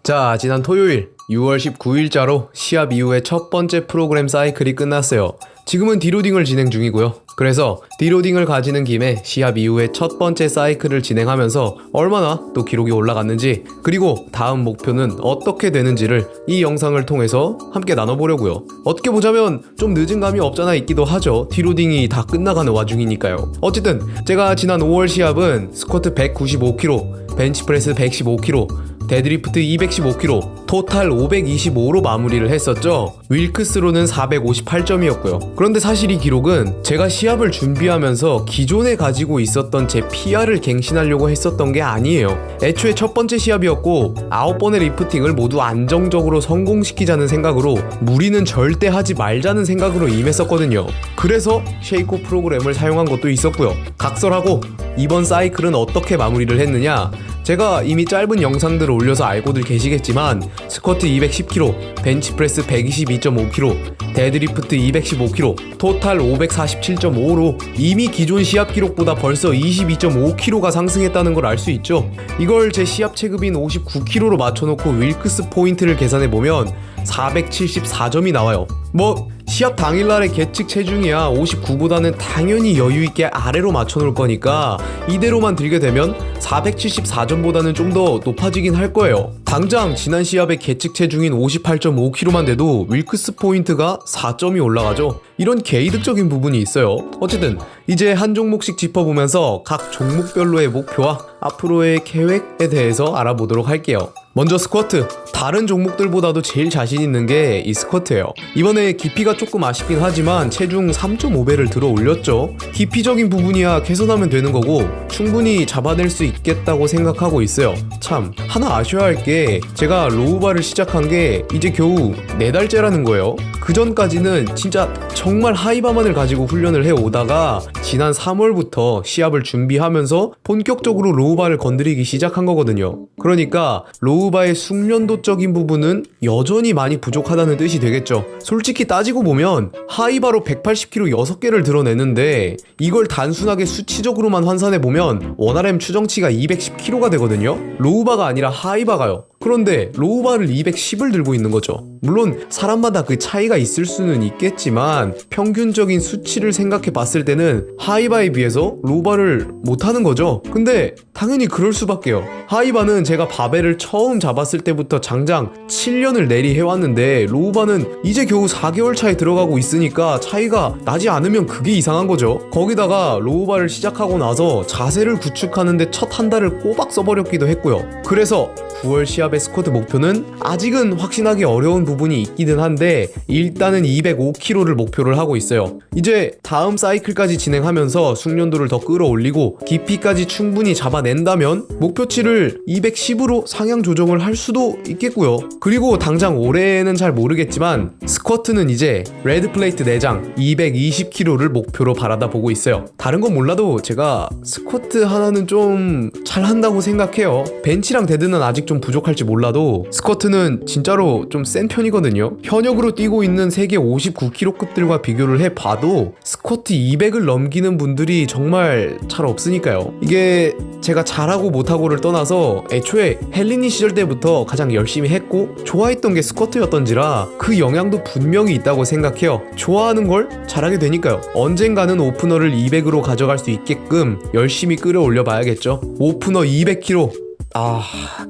자, 지난 토요일 6월 19일자로 시합 이후에 첫 번째 프로그램 사이클이 끝났어요. 지금은 디로딩을 진행 중이고요. 그래서 디로딩을 가지는 김에 시합 이후에 첫 번째 사이클을 진행하면서 얼마나 또 기록이 올라갔는지, 그리고 다음 목표는 어떻게 되는지를 이 영상을 통해서 함께 나눠보려고요. 어떻게 보자면 좀 늦은 감이 없잖아 있기도 하죠. 디로딩이 다 끝나가는 와중이니까요. 어쨌든 제가 지난 5월 시합은 스쿼트 195kg, 벤치프레스 115kg, 데드리프트 215kg, 토탈 525로 마무리를 했었죠. 윌크스로는 458점이었고요. 그런데 사실 이 기록은 제가 시합을 준비하면서 기존에 가지고 있었던 제 PR을 갱신하려고 했었던 게 아니에요. 애초에 첫 번째 시합이었고 9번의 리프팅을 모두 안정적으로 성공시키자는 생각으로, 무리는 절대 하지 말자는 생각으로 임했었거든요. 그래서 쉐이코 프로그램을 사용한 것도 있었고요. 각설하고 이번 사이클은 어떻게 마무리를 했느냐, 제가 이미 짧은 영상들을 올려서 알고들 계시겠지만 스쿼트 210kg, 벤치프레스 122.5kg, 데드리프트 215kg, 토탈 547.5로 이미 기존 시합 기록보다 벌써 22.5kg가 상승했다는 걸 알 수 있죠. 이걸 제 시합 체급인 59kg로 맞춰놓고 윌크스 포인트를 계산해보면 474점이 나와요. 시합 당일날의 계측 체중이야 59보다는 당연히 여유있게 아래로 맞춰놓을 거니까 이대로만 들게 되면 474점보다는 좀 더 높아지긴 할 거예요. 당장 지난 시합의 계측 체중인 58.5kg만 돼도 윌크스 포인트가 4점이 올라가죠. 이런 개이득적인 부분이 있어요. 어쨌든 이제 한 종목씩 짚어보면서 각 종목별로의 목표와 앞으로의 계획에 대해서 알아보도록 할게요. 먼저 스쿼트. 다른 종목들보다도 제일 자신 있는 게 이 스쿼트예요. 이번에 깊이가 조금 아쉽긴 하지만 체중 3.5배를 들어 올렸죠. 깊이적인 부분이야 개선하면 되는 거고 충분히 잡아낼 수 있겠다고 생각하고 있어요. 참, 하나 아셔야 할 게 제가 로우바를 시작한 게 이제 겨우 4달째라는 거예요. 그 전까지는 진짜 정말 하이바만을 가지고 훈련을 해오다가 지난 3월부터 시합을 준비하면서 본격적으로 로우바를 건드리기 시작한 거거든요. 그러니까 로우바의 숙련도적인 부분은 여전히 많이 부족하다는 뜻이 되겠죠. 솔직히 따지고 보면 하이바로 180kg 6개를 드러내는데 이걸 단순하게 수치적으로만 환산해보면 원RM 추정치가 210kg가 되거든요. 로우바가 아니라 하이바가요. 그런데 로우바를 210을 들고 있는 거죠. 물론 사람마다 그 차이가 있을 수는 있겠지만 평균적인 수치를 생각해 봤을 때는 하이바에 비해서 로우바를 못하는 거죠. 근데 당연히 그럴 수밖에요. 하이바는 제가 바벨을 처음 잡았을 때부터 장장 7년을 내리해왔는데 로우바는 이제 겨우 4개월 차에 들어가고 있으니까 차이가 나지 않으면 그게 이상한 거죠. 거기다가 로우바를 시작하고 나서 자세를 구축하는데 첫 한 달을 꼬박 써버렸기도 했고요. 그래서 9월 시합의 스쿼트 목표는 아직은 확신하기 어려운 부분이 있기는 한데 일단은 205kg를 목표를 하고 있어요. 이제 다음 사이클까지 진행하면서 숙련도를 더 끌어올리고 깊이까지 충분히 잡아낸다면 목표치를 210으로 상향 조정을 할 수도 있겠고요. 그리고 당장 올해는 잘 모르겠지만 스쿼트는 이제 레드 플레이트 4장 220kg를 목표로 바라다 보고 있어요. 다른 건 몰라도 제가 스쿼트 하나는 좀 잘한다고 생각해요. 벤치랑 데드는 아직 좀 부족할지 몰라도 스쿼트는 진짜로 좀 센 편이거든요. 현역으로 뛰고 있는 세계 59kg급들과 비교를 해봐도 스쿼트 200을 넘기는 분들이 정말 잘 없으니까요. 이게 제가 잘하고 못하고를 떠나서 애초에 헬리니 시절 때부터 가장 열심히 했고 좋아했던 게 스쿼트였던지라 그 영향도 분명히 있다고 생각해요. 좋아하는 걸 잘하게 되니까요. 언젠가는 오프너를 200으로 가져갈 수 있게끔 열심히 끌어올려 봐야겠죠. 오프너 200kg,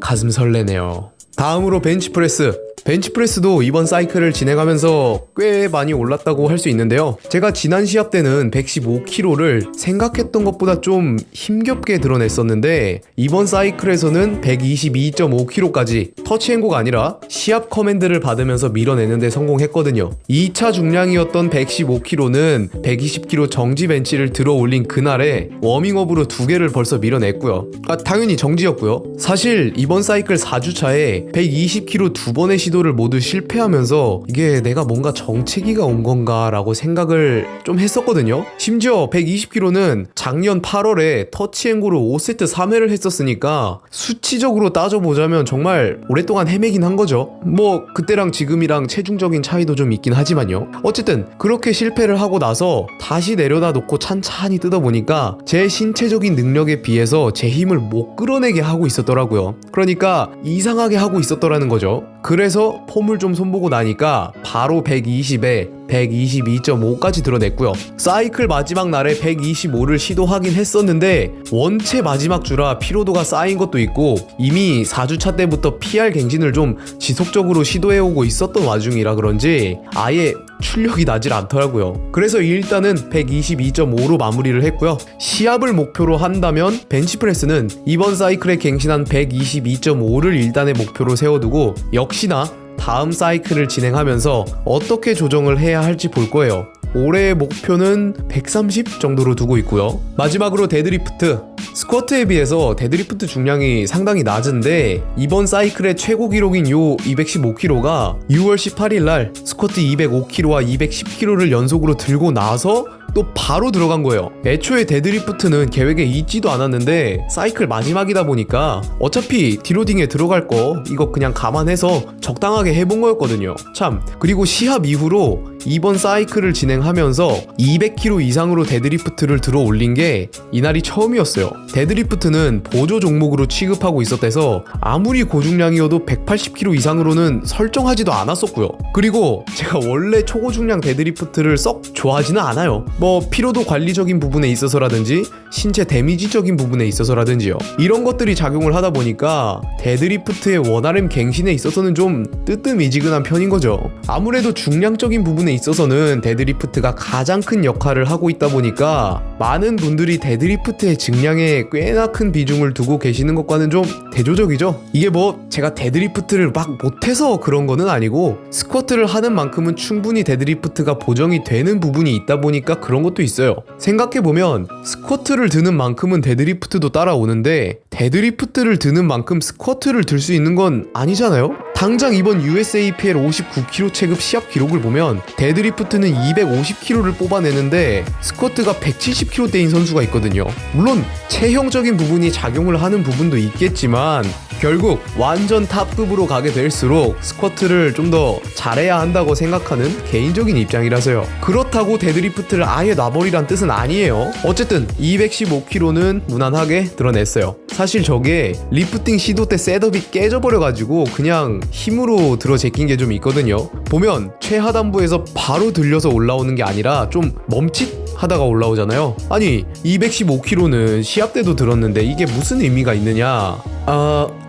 가슴 설레네요. 다음으로 벤치프레스. 벤치프레스도 이번 사이클을 진행하면서 꽤 많이 올랐다고 할 수 있는데요. 제가 지난 시합 때는 115kg를 생각했던 것보다 좀 힘겹게 드러냈었는데 이번 사이클에서는 122.5kg까지 터치앤고가 아니라 시합 커맨드를 받으면서 밀어내는데 성공했거든요. 2차 중량이었던 115kg는 120kg 정지 벤치를 들어 올린 그날에 워밍업으로 2개를 벌써 밀어냈고요. 당연히 정지였고요. 사실 이번 사이클 4주차에 120kg 2번의 시도를 모두 실패하면서 이게 내가 뭔가 정체기가 온 건가 라고 생각을 좀 했었거든요. 심지어 120kg는 작년 8월에 터치앤고를 5세트 3회를 했었으니까 수치적으로 따져보자면 정말 오랫동안 헤매긴 한 거죠. 뭐 그때랑 지금이랑 체중적인 차이도 좀 있긴 하지만요. 어쨌든 그렇게 실패를 하고 나서 다시 내려다 놓고 찬찬히 뜯어보니까 제 신체적인 능력에 비해서 제 힘을 못 끌어내게 하고 있었더라고요. 그러니까 이상하게 하고 있었더라는 거죠. 그래서 폼을 좀 손보고 나니까 바로 120에 122.5까지 드러냈고요. 사이클 마지막 날에 125를 시도하긴 했었는데 원체 마지막 주라 피로도가 쌓인 것도 있고 이미 4주차 때부터 PR 갱신을 좀 지속적으로 시도해오고 있었던 와중이라 그런지 아예 출력이 나질 않더라고요. 그래서 일단은 122.5로 마무리를 했고요. 시합을 목표로 한다면 벤치프레스는 이번 사이클에 갱신한 122.5를 일단의 목표로 세워두고 역시나 다음 사이클을 진행하면서 어떻게 조정을 해야 할지 볼 거예요. 올해의 목표는 130 정도로 두고 있고요. 마지막으로 데드리프트. 스쿼트에 비해서 데드리프트 중량이 상당히 낮은데 이번 사이클의 최고 기록인 요 215kg가 6월 18일날 스쿼트 205kg와 210kg를 연속으로 들고 나서 또 바로 들어간 거예요. 애초에 데드리프트는 계획에 있지도 않았는데 사이클 마지막이다 보니까 어차피 디로딩에 들어갈 거 이거 그냥 감안해서 적당하게 해본 거였거든요. 참, 그리고 시합 이후로 이번 사이클을 진행하면서 200kg 이상으로 데드리프트를 들어 올린 게 이날이 처음이었어요. 데드리프트는 보조 종목으로 취급하고 있었대서 아무리 고중량이어도 180kg 이상으로는 설정하지도 않았었고요. 그리고 제가 원래 초고중량 데드리프트를 썩 좋아하지는 않아요. 뭐 피로도 관리적인 부분에 있어서라든지 신체 데미지적인 부분에 있어서라든지요. 이런 것들이 작용을 하다 보니까 데드리프트의 원RM 갱신에 있어서는 좀 뜨뜻미지근한 편인 거죠. 아무래도 중량적인 부분에 있어서는 데드리프트가 가장 큰 역할을 하고 있다 보니까 많은 분들이 데드리프트의 증량에 꽤나 큰 비중을 두고 계시는 것과는 좀 대조적이죠. 이게 뭐 제가 데드리프트를 막 못해서 그런 거는 아니고 스쿼트를 하는 만큼은 충분히 데드리프트가 보정이 되는 부분이 있다 보니까 그런 것도 있어요. 생각해보면 스쿼트를 드는 만큼은 데드리프트도 따라오는데 데드리프트를 드는 만큼 스쿼트를 들 수 있는 건 아니잖아요? 당장 이번 USAPL 59kg 체급 시합 기록을 보면 데드리프트는 250kg를 뽑아내는데 스쿼트가 170kg대인 선수가 있거든요. 물론 체형적인 부분이 작용을 하는 부분도 있겠지만 결국 완전 탑급으로 가게 될수록 스쿼트를 좀 더 잘해야 한다고 생각하는 개인적인 입장이라서요. 그렇다고 데드리프트를 아예 놔버리란 뜻은 아니에요. 어쨌든 215kg는 무난하게 드러냈어요. 사실 저게 리프팅 시도 때 셋업이 깨져버려가지고 그냥 힘으로 들어 제낀 게 좀 있거든요. 보면 최하단부에서 바로 들려서 올라오는 게 아니라 좀 멈칫하다가 올라오잖아요. 아니 215kg는 시합 때도 들었는데 이게 무슨 의미가 있느냐.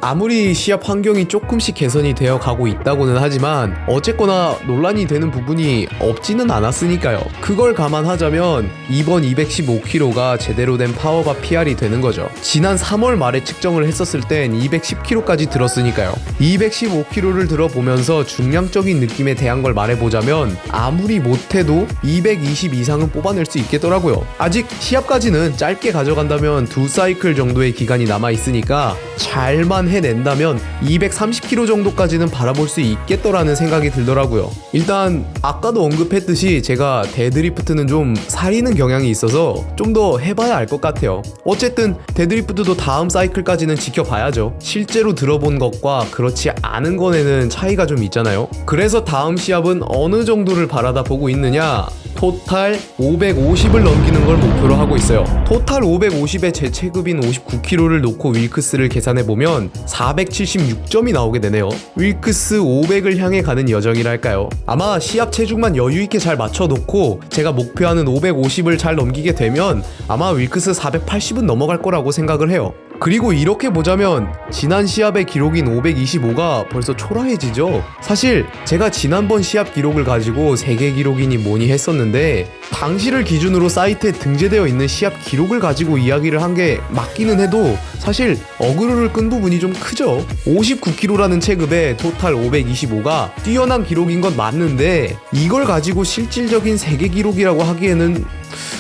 아무리 시합 환경이 조금씩 개선이 되어 가고 있다고는 하지만 어쨌거나 논란이 되는 부분이 없지는 않았으니까요. 그걸 감안하자면 이번 215kg가 제대로 된 파워가 PR이 되는 거죠. 지난 3월 말에 측정을 했었을 땐 210kg까지 들었으니까요. 215kg를 들어보면서 중량적인 느낌에 대한 걸 말해보자면 아무리 못해도 220 이상은 뽑아낼 수 있겠더라고요. 아직 시합까지는 짧게 가져간다면 2사이클 정도의 기간이 남아있으니까 잘만 해낸다면 230kg 정도까지는 바라볼 수 있겠더라는 생각이 들더라고요. 일단 아까도 언급했듯이 제가 데드리프트는 좀 사리는 경향이 있어서 좀 더 해봐야 알 것 같아요. 어쨌든 데드리프트도 다음 사이클까지는 지켜봐야죠. 실제로 들어본 것과 그렇지 않은 거에는 차이가 좀 있잖아요. 그래서 다음 시합은 어느 정도를 바라다 보고 있느냐, 토탈 550을 넘기는 걸 목표로 하고 있어요. 토탈 550에 제 체급인 59kg를 놓고 윌크스를 계산해보면 476점이 나오게 되네요. 윌크스 500을 향해 가는 여정이랄까요. 아마 시합 체중만 여유있게 잘 맞춰놓고 제가 목표하는 550을 잘 넘기게 되면 아마 윌크스 480은 넘어갈 거라고 생각을 해요. 그리고 이렇게 보자면 지난 시합의 기록인 525가 벌써 초라해지죠. 사실 제가 지난번 시합 기록을 가지고 세계 기록이니 뭐니 했었는데 당시를 기준으로 사이트에 등재되어 있는 시합 기록을 가지고 이야기를 한 게 맞기는 해도 사실 어그로를 끈 부분이 좀 크죠. 59kg라는 체급에 토탈 525가 뛰어난 기록인 건 맞는데 이걸 가지고 실질적인 세계 기록이라고 하기에는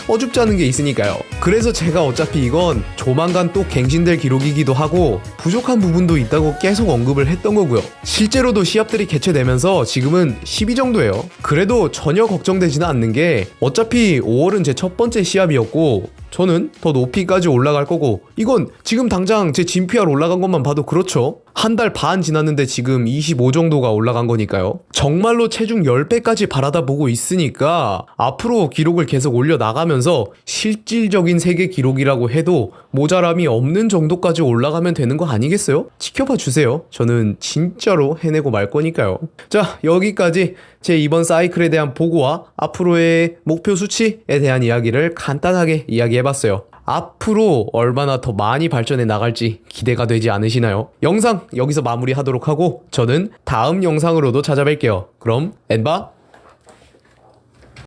어줍지 않은 게 있으니까요. 그래서 제가 어차피 이건 조만간 또 갱신될 기록이기도 하고 부족한 부분도 있다고 계속 언급을 했던 거고요. 실제로도 시합들이 개최되면서 지금은 10위 정도예요. 그래도 전혀 걱정되지는 않는 게 어차피 5월은 제 첫 번째 시합이었고 저는 더 높이까지 올라갈 거고 이건 지금 당장 제 진PR 올라간 것만 봐도 그렇죠. 한 달 반 지났는데 지금 25 정도가 올라간 거니까요. 정말로 체중 10배까지 바라다 보고 있으니까 앞으로 기록을 계속 올려나가면서 실질적인 세계 기록이라고 해도 모자람이 없는 정도까지 올라가면 되는 거 아니겠어요? 지켜봐 주세요. 저는 진짜로 해내고 말 거니까요. 자, 여기까지 제 이번 사이클에 대한 보고와 앞으로의 목표 수치에 대한 이야기를 간단하게 이야기해봤어요. 앞으로 얼마나 더 많이 발전해 나갈지 기대가 되지 않으시나요? 영상 여기서 마무리하도록 하고 저는 다음 영상으로도 찾아뵐게요. 그럼 엔바